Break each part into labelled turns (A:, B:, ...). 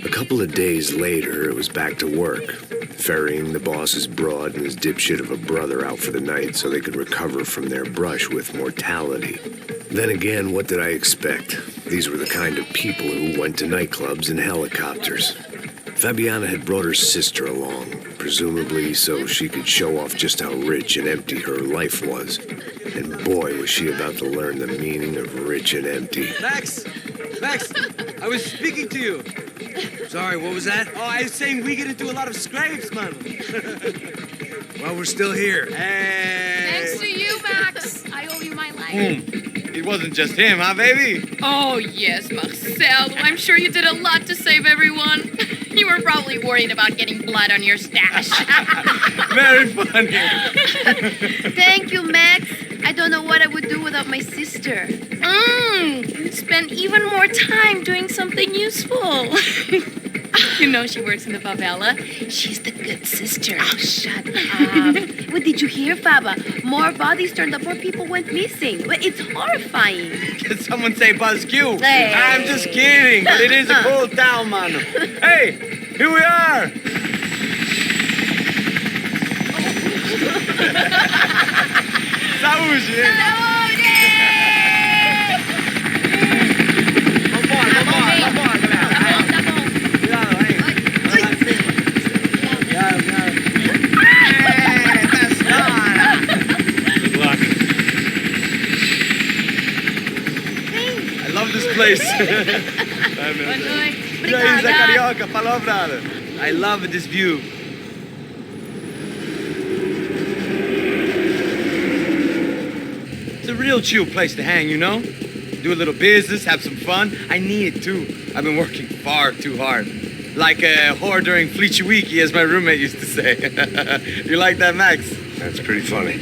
A: A couple of days later, it was back to work, ferrying the boss's broad and his dipshit of a brother out for the night so they could recover from their brush with mortality. Then again, what did I expect? These were the kind of people who went to nightclubs in helicopters. Fabiana had brought her sister along, presumably so she could show off just how rich and empty her life was. And boy, was she about to learn the meaning of rich and empty.
B: Max! Max! I was speaking to you.
C: Sorry, what was that?
B: Oh, I was saying we get into a lot of scrapes, man.
C: Well, we're still here.
B: Hey.
D: Thanks to you, Max. I owe you my life.
B: It wasn't just him, huh, baby?
D: Oh, yes, Marcel. I'm sure you did a lot to save everyone. You were probably worried about getting blood on your stash.
B: Very funny.
E: Thank you, Max. I don't know what I would do without my sister.
D: Spend even more time doing something useful. You know she works in the favela.
E: She's the good sister. Oh, shut up. What did you hear, Faba? More bodies turned up, more people went missing. It's horrifying.
B: Did someone say Buzz Q?
E: Hey.
B: I'm just kidding, but it is a cool town, man. Hey, here we are. Saúde! Place. Carioca, falou, brother. I love this view. It's a real chill place to hang, you know? Do a little business, have some fun. I need it too. I've been working far too hard. Like a whore during Fleechy Weeky, as my roommate used to say. You like that, Max?
A: That's pretty funny.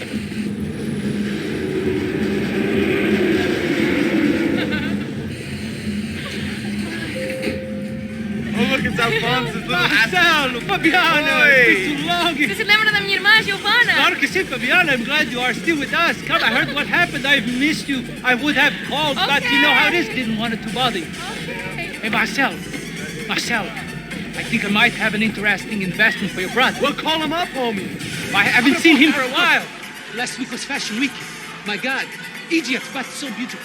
F: Marcelo, Fabiana, it's too long.
D: Você se lembra da minha irmã, Giovanna?
F: Claro que sim, Fabiana. I'm glad you are still with us. Come, I heard what happened. I've missed you. I would have called, but you know how it is. Didn't want it to bother you.
D: Okay.
F: Hey, Marcelo, I think I might have an interesting investment for your brother.
B: Well, call him up, homie.
F: I haven't seen him for a while. Last week was Fashion Week. My God, Egypt, but so beautiful.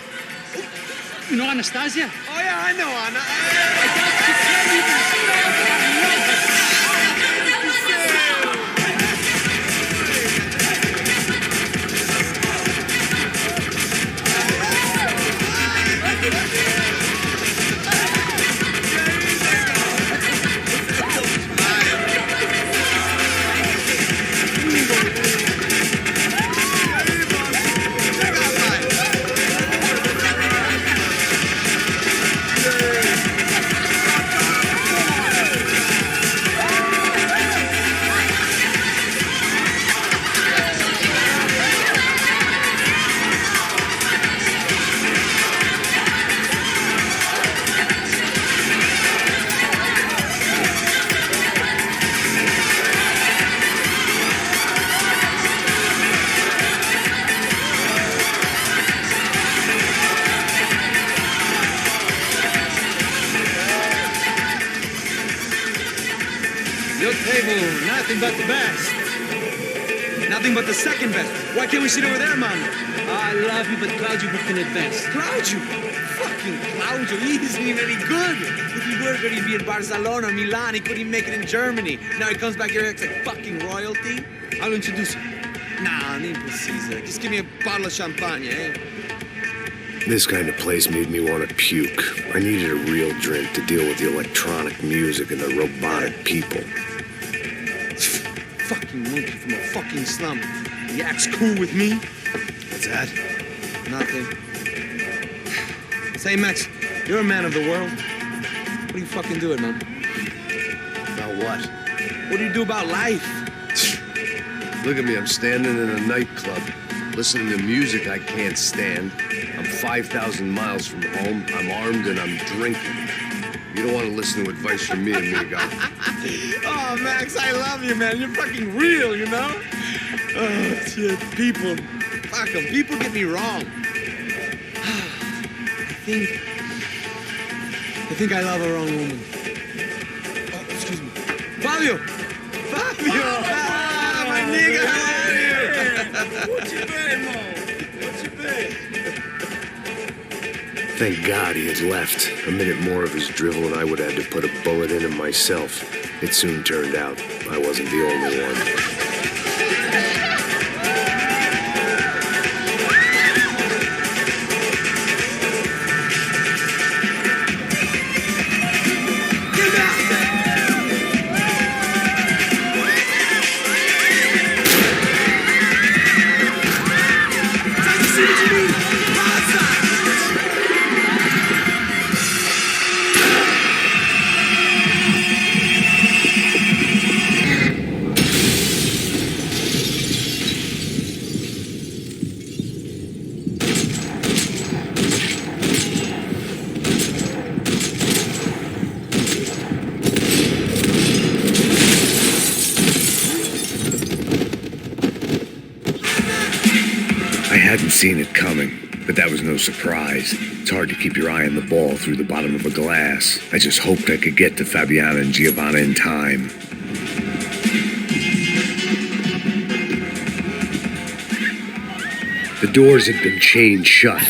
F: You know Anastasia?
B: Oh, yeah, I know Anna.
F: I doubt she can't even see
B: Your table, nothing but the best. Nothing but the second best. Why can't we sit over there, man?
F: I love you, but Claudio booked in advance.
B: Claudio? Fucking Claudio, he isn't even any good. If he were good, he'd be in Barcelona, Milan. He couldn't even make it in Germany. Now he comes back here and acts like fucking royalty.
F: I'll introduce you.
B: Nah, nem precisa. Just give me a bottle of champagne, eh?
A: This kind of place made me want to puke. I needed a real drink to deal with the electronic music and the robotic people.
B: Fucking monkey from a fucking slum. He acts cool with me.
A: What's that?
B: Nothing. Say, Max, you're a man of the world. What do you fucking do it, man?
A: About what?
B: What do you do about life?
A: Look at me, I'm standing in a nightclub, listening to music I can't stand. I'm 5,000 miles from home, I'm armed, and I'm drinking. You don't want to listen to advice from me, amigo.
B: Oh, Max, I love you, man. You're fucking real, you know? Oh, shit. People. Fuck them. People get me wrong. I think I love a wrong woman.
C: Fabio! Fabio! Ah, my nigga, how are you?
A: Thank God he had left. A minute more of his drivel and I would have had to put a bullet in him myself. It soon turned out I wasn't the only one. I hadn't seen it coming, but that was no surprise. It's hard to keep your eye on the ball through the bottom of a glass. I just hoped I could get to Fabiana and Giovanna in time. The doors had been chained shut.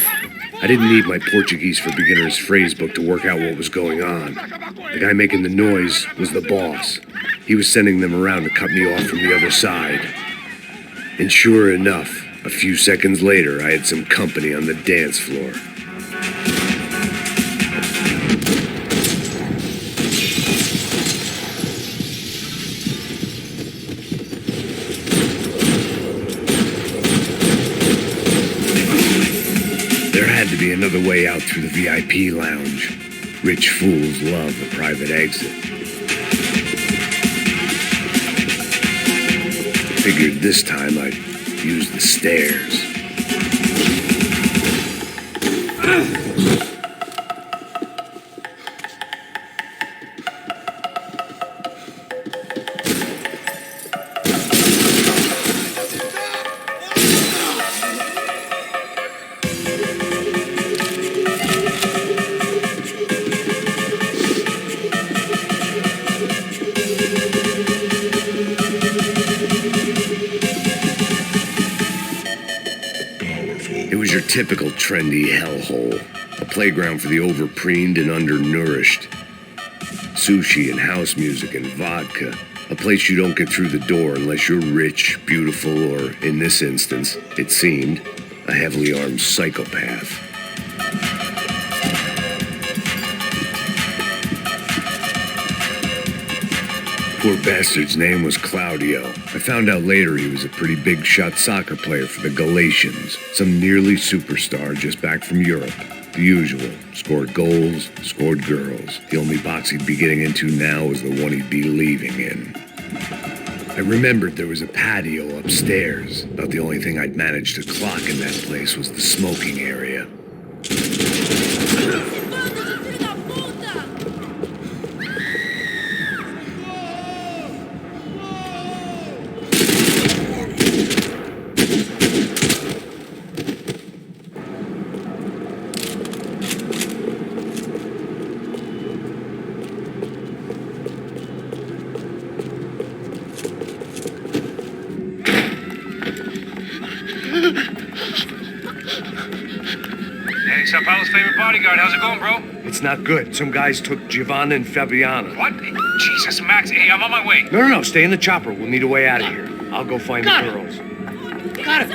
A: I didn't need my Portuguese for Beginners phrase book to work out what was going on. The guy making the noise was the boss. He was sending them around to cut me off from the other side. And sure enough, a few seconds later, I had some company on the dance floor. There had to be another way out through the VIP lounge. Rich fools love a private exit. Figured this time I'd use the stairs. It was your typical trendy hellhole, a playground for the overpreened and undernourished. Sushi and house music and vodka, a place you don't get through the door unless you're rich, beautiful, or, in this instance, it seemed, a heavily armed psychopath. Poor bastard's name was Claudio. I found out later he was a pretty big shot soccer player for the Galatians, some nearly superstar just back from Europe. The usual. Scored goals, scored girls. The only box he'd be getting into now was the one he'd be leaving in. I remembered there was a patio upstairs. About the only thing I'd managed to clock in that place was the smoking area.
G: Hey, Sao Paulo's favorite bodyguard. How's it going, bro?
A: It's not good. Some guys took Giovanna and Fabiana.
G: What? Jesus, Max. Hey, I'm on my way.
A: No, stay in the chopper. We'll need a way out of here. I'll go find the girls.
F: Got it.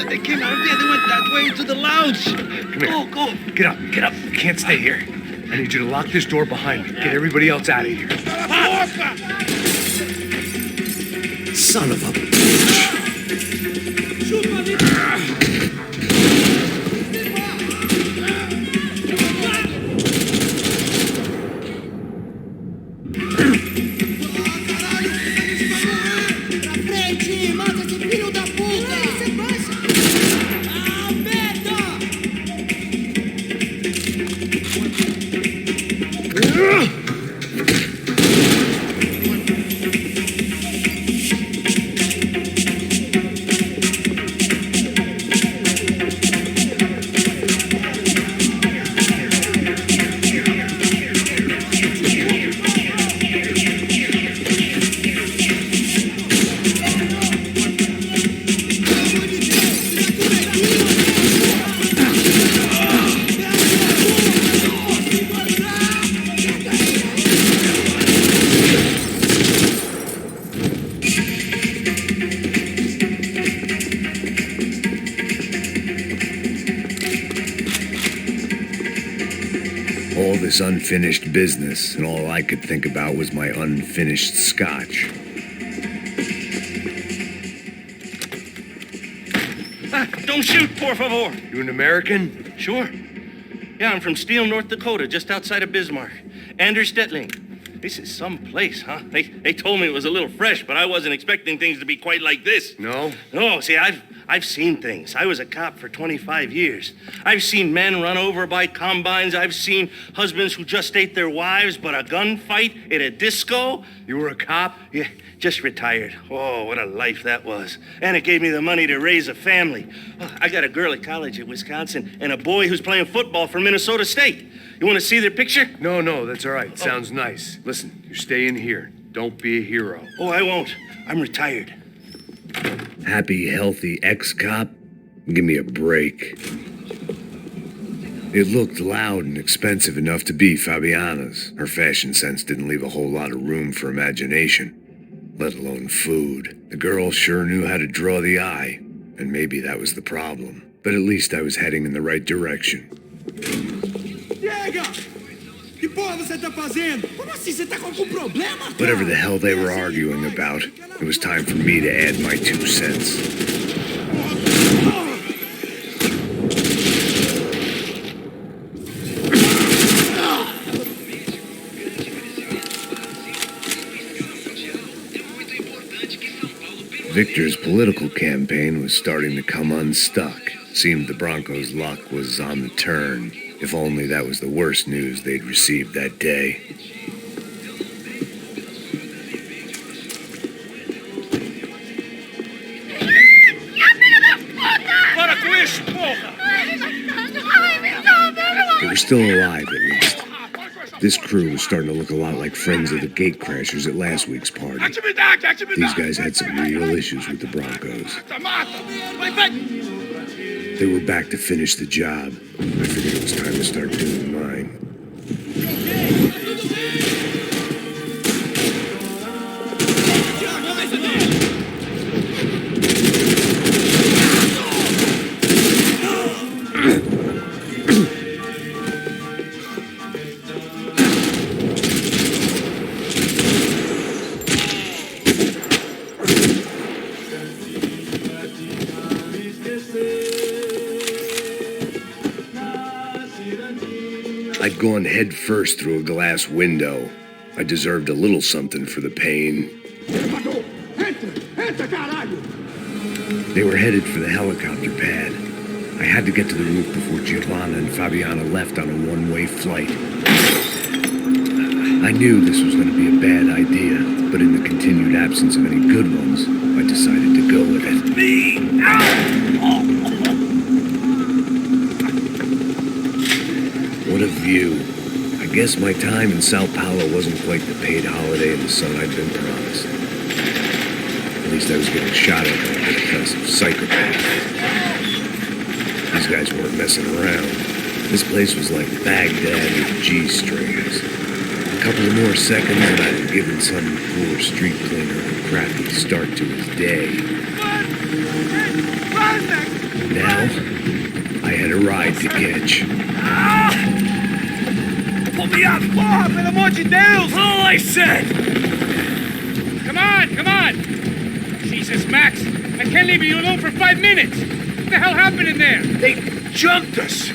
F: They came out of there. They went that way into the lounge.
A: Come here.
F: Go.
A: Get up. You can't stay here. I need you to lock this door behind me. Get everybody else out of here. Son of a bitch. this unfinished business, and all I could think about was my unfinished scotch.
H: Don't shoot, por favor.
A: You an American?
H: Sure. Yeah, I'm from Steele, North Dakota, just outside of Bismarck. Anders Stetling. This is some place, huh? They told me it was a little fresh, but I wasn't expecting things to be quite like this.
A: No?
H: No, see, I've seen things. I was a cop for 25 years. I've seen men run over by combines. I've seen husbands who just ate their wives, but a gunfight at a disco.
A: You were a cop?
H: Yeah, just retired. Oh, what a life that was. And it gave me the money to raise a family. Oh, I got a girl at college at Wisconsin and a boy who's playing football for Minnesota State. You want to see their picture?
A: No, that's all right. Sounds nice. Listen, you're staying here. Don't be a hero.
H: Oh, I won't. I'm retired.
A: Happy, healthy ex-cop? Give me a break. It looked loud and expensive enough to be Fabiana's. Her fashion sense didn't leave a whole lot of room for imagination, let alone food. The girl sure knew how to draw the eye, and maybe that was the problem. But at least I was heading in the right direction.
C: Chega! Que porra você tá fazendo? Como assim? Você tá com algum problema, cara?
A: Whatever the hell they were arguing about, it was time for me to add my 2 cents. Victor's political campaign was starting to come unstuck. Seemed the Broncos' luck was on the turn. If only that was the worst news they'd received that day.
H: Para com isso, porra!
A: They were still alive, at least. This crew was starting to look a lot like friends of the gatecrashers at last week's party. These guys had some real issues with the Broncos. They were back to finish the job. I figured it was time to start doing mine. I'd gone head first through a glass window. I deserved a little something for the pain. They were headed for the helicopter pad. I had to get to the roof before Giovanna and Fabiana left on a one-way flight. I knew this was going to be a bad idea, but in the continued absence of any good ones, I decided to go with it. What a view. I guess my time in Sao Paulo wasn't quite the paid holiday in the sun I'd been promised. At least I was getting shot at by a defensive psychopath. These guys weren't messing around. This place was like Baghdad with G-strings. A couple of more seconds and I'd have given some poor street cleaner a crappy start to his day. Now, I had a ride to catch.
B: Pull me up! Porra, pelo amor de Deus! All I said!
F: Come on! Jesus, Max, I can't leave you alone for 5 minutes. What the hell happened in there?
B: They jumped us!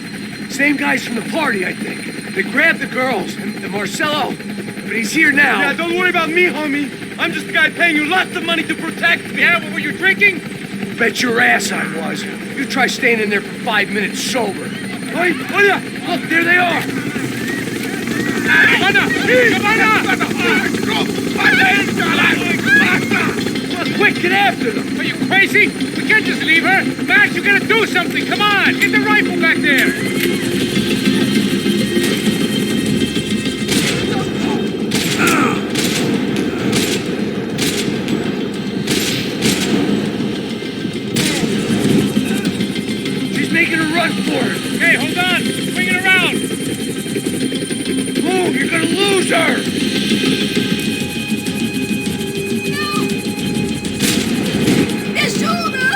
B: Same guys from the party, I think. They grabbed the girls and Marcelo, but he's here now. Yeah, don't worry about me, homie. I'm just the guy paying you lots of money to protect me.
F: Yeah, what were you drinking?
B: Bet your ass I was. You try staying in there for 5 minutes sober. Hey, oh yeah, look, there they are. Quick, get after them.
F: Are you crazy? We can't just leave her. Max, you gotta do something. Come on, get the rifle back there.
B: Making a run for it.
F: Hey, hold on. Swing it around.
B: Move, you're gonna lose her.
E: Me ajuda!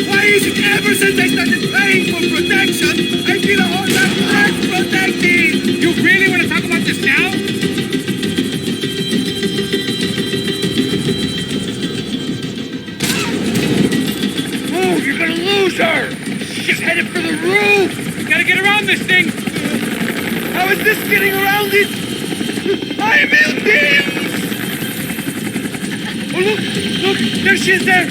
C: Why is it ever since I started paying for protection, I feel a whole lot less protected?
F: You really want to talk about this now?
C: Move, you're gonna lose her! She's headed for the roof!
F: We gotta get around this thing.
C: How is this getting around it? I'm in this! Oh, look, there she is there!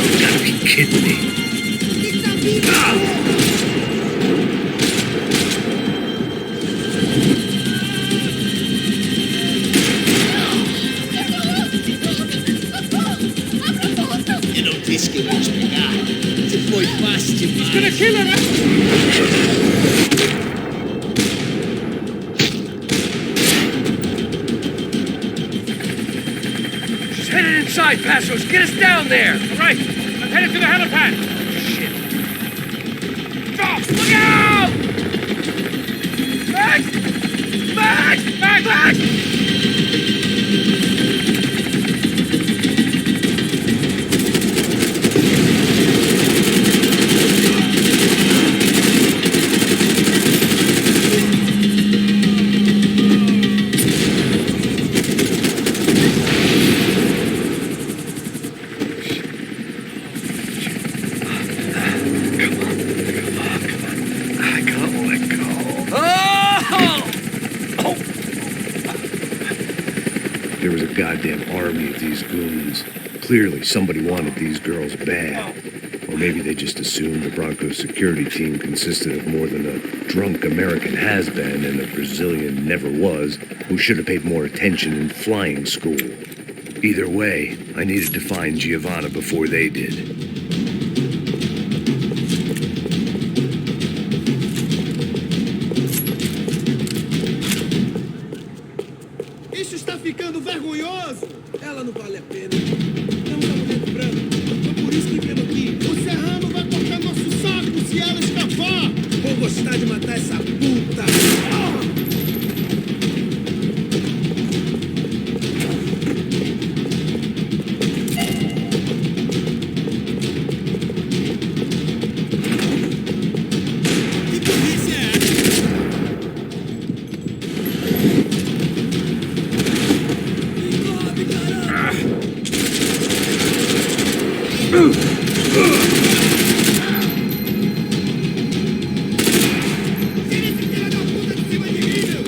A: You gotta be kidding me.
I: Eu não disse que eu ia te pegar. Você foi fácil demais.
F: Gonna kill her.
C: She's headed inside, Passos. Get us down there!
F: All right, I'm headed to the helipad.
C: Shit. Oh, look out! Max! Max!
F: Max!
C: Max!
A: There was a goddamn army of these goons. Clearly, somebody wanted these girls bad. Or maybe they just assumed the Broncos security team consisted of more than a drunk American has-been and a Brazilian never-was who should have paid more attention in flying school. Either way, I needed to find Giovanna before they did.
C: Isso está ficando vergonhoso! Ela não vale a pena. Temos a mulher de branco. Foi por isso que viemos aqui. O Serrano vai cortar nosso saco se ela escapar! Vou gostar de matar essa puta! Que polícia é essa? Tira esse filho da puta de cima de mim, meu!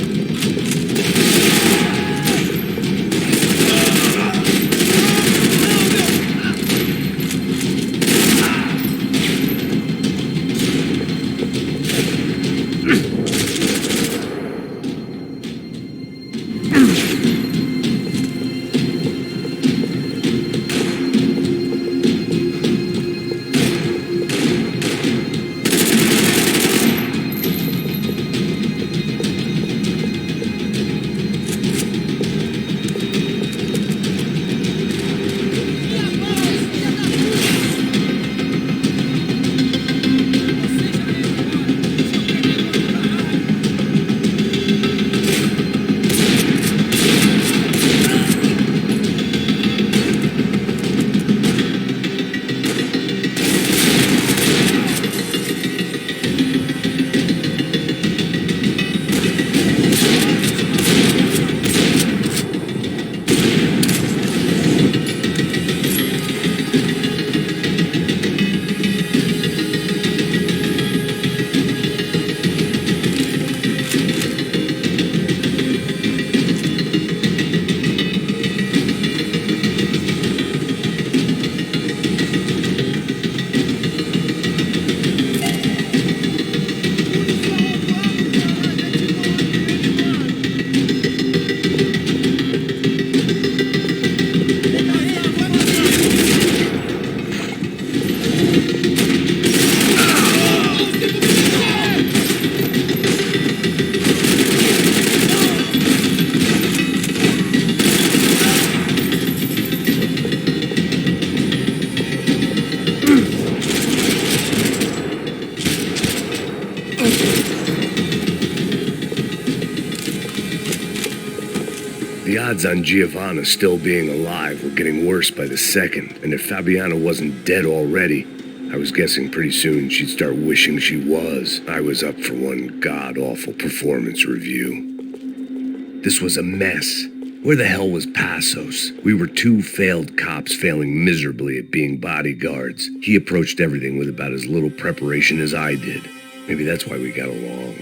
A: odds on Giovanna still being alive were getting worse by the second, and if Fabiana wasn't dead already, I was guessing pretty soon she'd start wishing she was. I was up for one god-awful performance review. This was a mess. Where the hell was Passos? We were two failed cops failing miserably at being bodyguards. He approached everything with about as little preparation as I did. Maybe that's why we got along.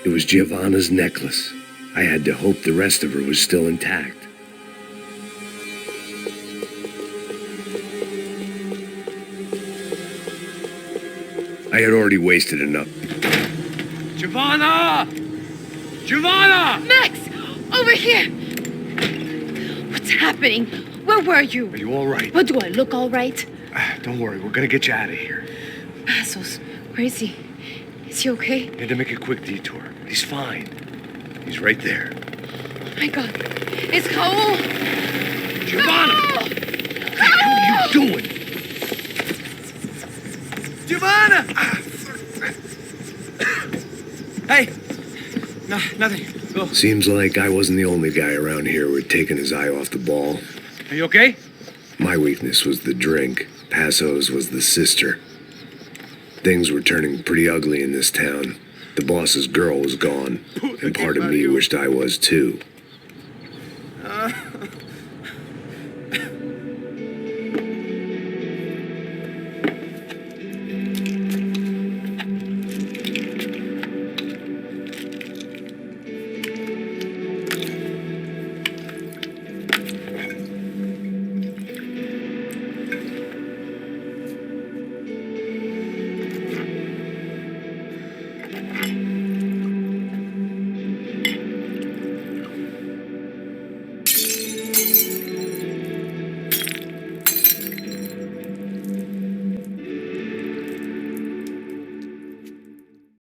A: It was Giovanna's necklace. I had to hope the rest of her was still intact. I had already wasted enough.
B: Giovanna! Giovanna!
D: Max! Over here! What's happening? Where were you?
A: Are you all right?
D: What, do I look all right?
A: Don't worry, we're gonna get you out of here.
D: Passos, where is he? Is he okay?
A: Had to make a quick detour. He's fine. He's right there.
D: Oh my God. It's Raul!
A: Giovanna!
D: Raul!
A: What are you doing?
B: Giovanna! Hey! No, nothing. Go.
A: Seems like I wasn't the only guy around here who had taken his eye off the ball.
B: Are you okay?
A: My weakness was the drink. Passo's was the sister. Things were turning pretty ugly in this town. The boss's girl was gone, and part of me wished I was too.